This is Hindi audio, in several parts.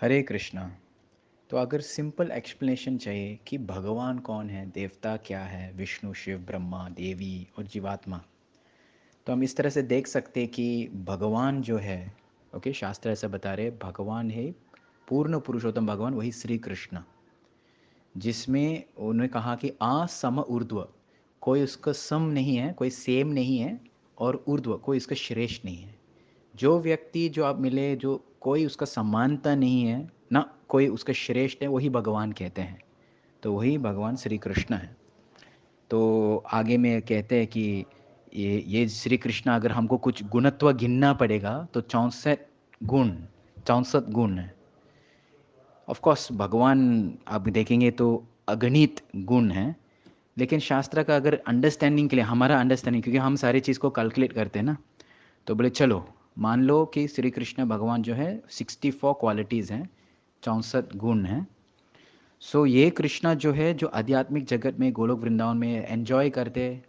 हरे कृष्णा। तो अगर सिंपल एक्सप्लेनेशन चाहिए कि भगवान कौन है, देवता क्या है, विष्णु, शिव, ब्रह्मा, देवी और जीवात्मा, तो हम इस तरह से देख सकते हैं कि भगवान जो है, ओके, शास्त्र ऐसा बता रहे भगवान है पूर्ण पुरुषोत्तम भगवान, वही श्री कृष्ण, जिसमें उन्होंने कहा कि आ सम ऊर्ध्व, कोई उसका सम नहीं है, कोई सेम नहीं है, और ऊर्ध्व कोई इसका श्रेष्ठ नहीं है। जो व्यक्ति जो आप मिले, जो कोई उसका समानता नहीं है ना, कोई उसका श्रेष्ठ है, वही भगवान कहते हैं। तो वही भगवान श्री कृष्ण है। तो आगे में कहते हैं कि ये श्री कृष्ण, अगर हमको कुछ गुणत्व गिनना पड़ेगा तो 64 गुण, 64 गुण है। ऑफ कोर्स भगवान आप देखेंगे तो अगणित गुण हैं, लेकिन शास्त्र का अगर अंडरस्टैंडिंग के लिए, हमारा अंडरस्टैंडिंग, क्योंकि हम सारी चीज़ को कैलकुलेट करते हैं ना, तो बोले चलो मान लो कि श्री कृष्ण भगवान जो है 64 क्वालिटीज़ हैं, 64 गुण हैं। सो ये कृष्णा जो है, जो आध्यात्मिक जगत में गोलोक वृंदावन में एंजॉय करते,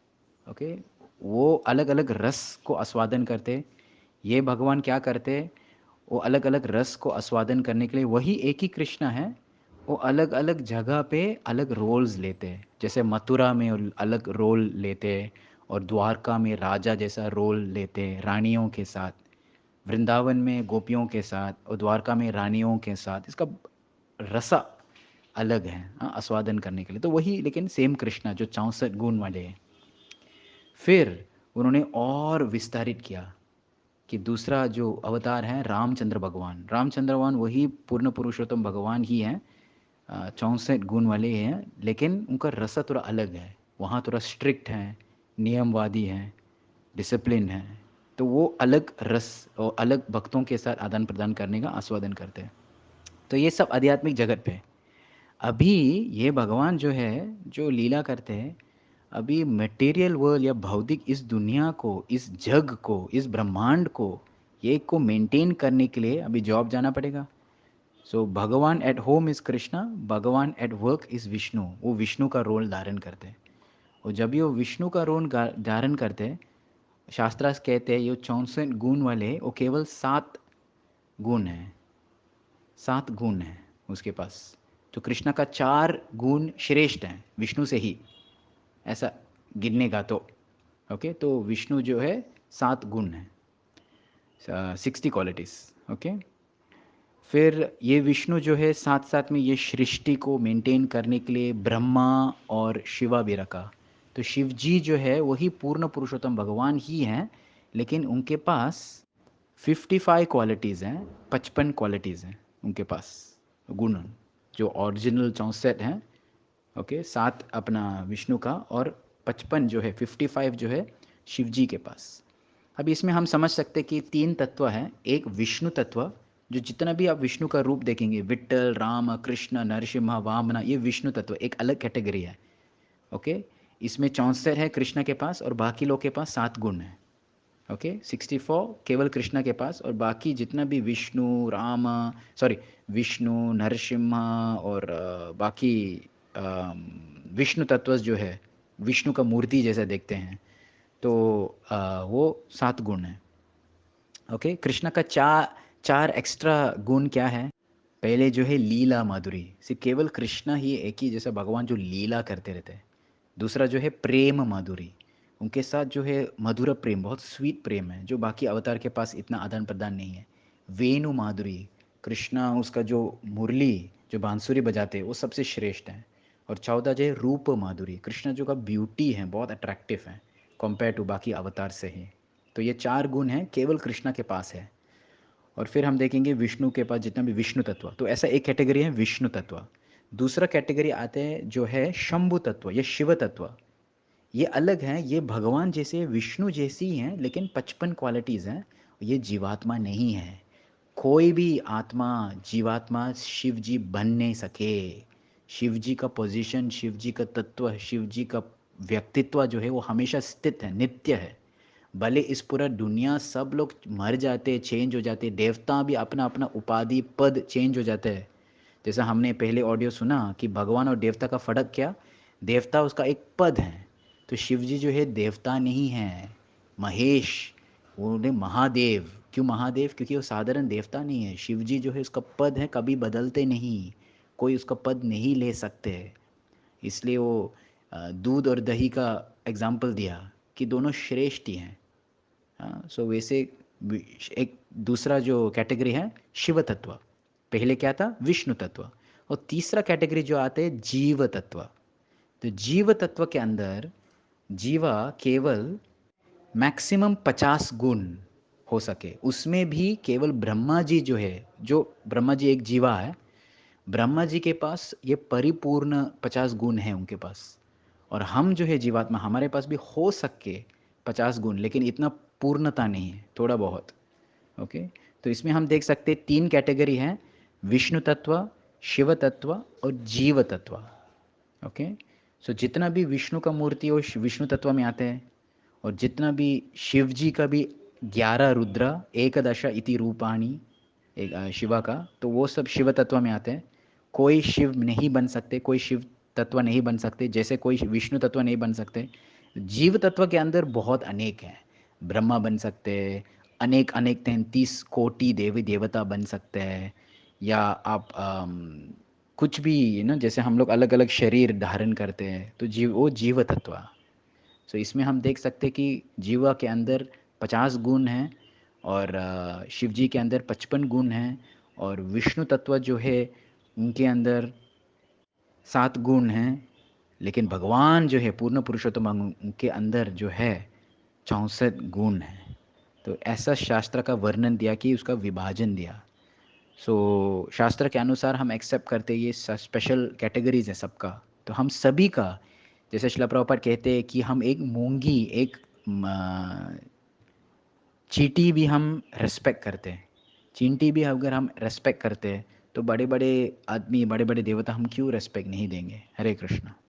ओके, वो अलग अलग रस को आस्वादन करते। ये भगवान क्या करते, वो अलग अलग रस को आस्वादन करने के लिए वही एक ही कृष्णा है, वो अलग अलग जगह पे अलग रोल्स लेते हैं। जैसे मथुरा में वो अलग रोल लेते हैं, और द्वारका में राजा जैसा रोल लेते हैं रानियों के साथ, वृंदावन में गोपियों के साथ, और द्वारका में रानियों के साथ। इसका रसा अलग है, हाँ, आस्वादन करने के लिए। तो वही, लेकिन सेम कृष्णा जो 64 गुण वाले हैं। फिर उन्होंने और विस्तारित किया कि दूसरा जो अवतार है रामचंद्र भगवान, रामचंद्र भगवान वही पूर्ण पुरुषोत्तम भगवान ही हैं, 64 गुण वाले हैं, लेकिन उनका रसा थोड़ा अलग है। वहाँ थोड़ा स्ट्रिक्ट हैं, नियमवादी हैं, डिसिप्लिन है। तो वो अलग रस और अलग भक्तों के साथ आदान प्रदान करने का आस्वादन करते हैं। तो ये सब आध्यात्मिक जगत पे। अभी ये भगवान जो है, जो लीला करते हैं, अभी मटेरियल वर्ल्ड या भौतिक इस दुनिया को, इस जग को, इस ब्रह्मांड को, ये को मेंटेन करने के लिए अभी जॉब जाना पड़ेगा। सो भगवान एट होम इज़ कृष्णा, भगवान एट वर्क इज़ विष्णु। वो विष्णु का रोल धारण करते हैं। और जब ये वो विष्णु का रोल धारण करते हैं, शास्त्रास कहते हैं ये 64 गुण वाले, वो केवल 7 गुण हैं, 7 गुण हैं उसके पास। तो कृष्णा का 4 गुण श्रेष्ठ हैं विष्णु से ही, ऐसा गिनने का तो। ओके, तो विष्णु जो है 7 गुण है, 60 क्वालिटीज़। ओके, फिर ये विष्णु जो है साथ साथ में ये सृष्टि को मेंटेन करने के लिए ब्रह्मा और शिवा भी रखा। तो शिव जी जो है वही पूर्ण पुरुषोत्तम भगवान ही हैं, लेकिन उनके पास 55 क्वालिटीज़ हैं, 55 क्वालिटीज़ हैं उनके पास, गुण, जो ओरिजिनल 64 हैं। ओके, 7 अपना विष्णु का, और 55 जो है, 55 जो है शिव जी के पास। अब इसमें हम समझ सकते हैं कि 3 तत्व हैं। एक विष्णु तत्व, जो जितना भी आप विष्णु का रूप देखेंगे, विट्ठल, राम, कृष्ण, नरसिम्हा, वामना, ये विष्णु तत्व एक अलग कैटेगरी है। ओके, इसमें 64 है कृष्ण के पास, और बाकी लोग के पास 7 गुण है। ओके, 64 केवल कृष्ण के पास, और बाकी जितना भी विष्णु, राम, सॉरी, विष्णु, नरसिम्हा, और बाकी विष्णु तत्व जो है, विष्णु का मूर्ति जैसा देखते हैं, तो वो 7 गुण है। ओके, कृष्ण का चार एक्स्ट्रा गुण क्या है। पहले जो है लीला माधुरी, सिर्फ केवल कृष्ण ही एक ही जैसा भगवान जो लीला करते रहते हैं। दूसरा जो है प्रेम माधुरी, उनके साथ जो है मधुर प्रेम, बहुत स्वीट प्रेम है, जो बाकी अवतार के पास इतना आदान प्रदान नहीं है। वेणु माधुरी, कृष्णा उसका जो मुरली, जो बांसुरी बजाते हैं, वो सबसे श्रेष्ठ है। और 14 जो है रूप माधुरी, कृष्ण जो का ब्यूटी है, बहुत अट्रैक्टिव है कंपेयर टू बाकी अवतार से ही। तो ये 4 गुण हैं केवल कृष्णा के पास है। और फिर हम देखेंगे विष्णु के पास जितना भी विष्णु तत्व, तो ऐसा एक कैटेगरी है विष्णु तत्व। दूसरा कैटेगरी आते हैं जो है शंभु तत्व या शिव तत्व। ये अलग हैं, ये भगवान जैसे विष्णु जैसी ही हैं, लेकिन 55 क्वालिटीज़ हैं। ये जीवात्मा नहीं है। कोई भी आत्मा, जीवात्मा शिव जी बन नहीं सके। शिव जी का पोजीशन, शिव जी का तत्व, शिव जी का व्यक्तित्व जो है वो हमेशा स्थित है, नित्य है। भले इस पूरा दुनिया सब लोग मर जाते, चेंज हो जाते, देवता भी अपना अपना उपाधि पद चेंज हो जाते हैं। जैसा हमने पहले ऑडियो सुना कि भगवान और देवता का फर्क क्या, देवता उसका एक पद है। तो शिव जी जो है देवता नहीं है, महेश, वो महादेव, क्यों महादेव? क्योंकि वो साधारण देवता नहीं है। शिव जी जो है उसका पद है, कभी बदलते नहीं, कोई उसका पद नहीं ले सकते। इसलिए वो दूध और दही का एग्जाम्पल दिया कि दोनों श्रेष्ठ ही हैं। हाँ, सो वैसे एक दूसरा जो कैटेगरी है शिव तत्व, पहले क्या था? विष्णु तत्व। और तीसरा कैटेगरी जो आते हैं जीव तत्व। तो जीव तत्व के अंदर जीवा केवल मैक्सिमम 50 गुण हो सके, उसमें भी केवल ब्रह्मा जी जो है, जो ब्रह्मा जी एक जीवा है, ब्रह्मा जी के पास ये परिपूर्ण 50 गुण हैं उनके पास। और हम जो है जीवात्मा, हमारे पास भी हो सके 50 गुण, लेकिन इतना पूर्णता नहीं है, थोड़ा बहुत। ओके, तो इसमें हम देख सकते हैं 3 कैटेगरी हैं: विष्णु तत्व, शिव तत्व और जीव तत्व। ओके, सो जितना भी विष्णु का मूर्ति वो विष्णु तत्व में आते हैं, और जितना भी शिव जी का भी 11 रुद्र एकदश इति रूपाणी, एक शिवा का, तो वो सब शिव तत्व में आते हैं। कोई शिव नहीं बन सकते, कोई शिव तत्व नहीं बन सकते, जैसे कोई विष्णु तत्व नहीं बन सकते। जीव तत्व के अंदर बहुत अनेक हैं। ब्रह्मा बन सकते हैं, अनेक अनेक 33 कोटि देवी देवता बन सकते हैं। या आप कुछ भी ना, जैसे हम लोग अलग अलग शरीर धारण करते हैं, तो वो जीव तत्व। सो इसमें हम देख सकते हैं कि जीवा के अंदर 50 गुण हैं, और शिव जी के अंदर 55 गुण हैं, और विष्णु तत्व जो है उनके अंदर 7 गुण हैं। लेकिन भगवान जो है पूर्ण पुरुषोत्तम, उनके अंदर जो है 64 गुण हैं। तो ऐसा शास्त्र का वर्णन दिया कि उसका विभाजन दिया। सो शास्त्र के अनुसार हम एक्सेप्ट करते ये स्पेशल कैटेगरीज है सबका। तो हम सभी का, जैसे शिला प्रभुपाद कहते हैं कि हम एक मूंगी, एक चींटी भी हम रेस्पेक्ट करते हैं। चींटी भी अगर हम रेस्पेक्ट करते हैं, तो बड़े बड़े आदमी, बड़े बड़े देवता हम क्यों रेस्पेक्ट नहीं देंगे? हरे कृष्णा।